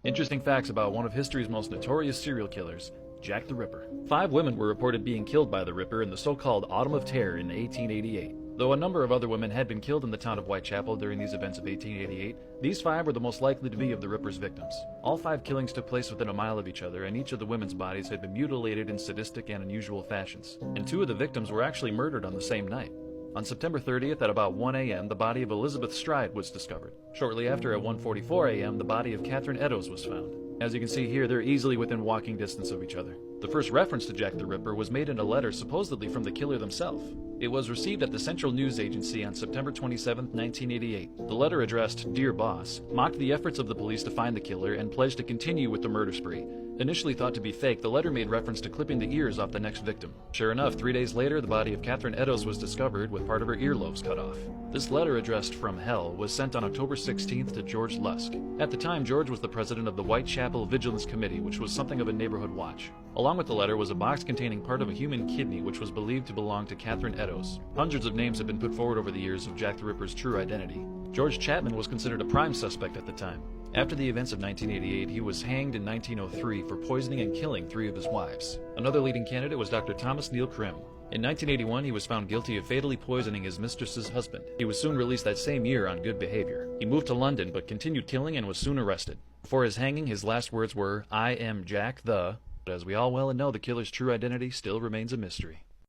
Interesting facts about one of history's most notorious serial killers, Jack the Ripper. 5 women were reported being killed by the Ripper in the so-called Autumn of Terror in 1888. Though a number of other women had been killed in the town of Whitechapel during these events of 1888, these 5 were the most likely to be of the Ripper's victims. All 5 killings took place within a mile of each other, and each of the women's bodies had been mutilated in sadistic and unusual fashions. And 2 of the victims were actually murdered on the same night. On September 30th at about 1 a.m., the body of Elizabeth Stride was discovered. Shortly after, at 1:44 a.m., the body of Catherine Eddowes was found. As you can see here, they're easily within walking distance of each other. The first reference to Jack the Ripper was made in a letter supposedly from the killer themselves. It was received at the Central News Agency on September 27, 1988. The letter addressed Dear Boss mocked the efforts of the police to find the killer and pledged to continue with the murder spree. Initially thought to be fake, the letter made reference to clipping the ears off the next victim. Sure enough, 3 days later, the body of Catherine Eddowes was discovered with part of her earlobes cut off. This letter, addressed From Hell, was sent on October 16th to George Lusk. At the time, George was the president of the Whitechapel Vigilance Committee, which was something of a neighborhood watch. Along with the letter was a box containing part of a human kidney, which was believed to belong to Catherine Eddowes. Hundreds of names have been put forward over the years of Jack the Ripper's true identity. George Chapman was considered a prime suspect at the time. After the events of 1988, he was hanged in 1903 for poisoning and killing 3 of his wives. Another leading candidate was Dr. Thomas Neal Crim. In 1981, he was found guilty of fatally poisoning his mistress's husband. He was soon released that same year on good behavior. He moved to London but continued killing and was soon arrested. Before his hanging, his last words were, "I am Jack the..." But as we all well know, the killer's true identity still remains a mystery.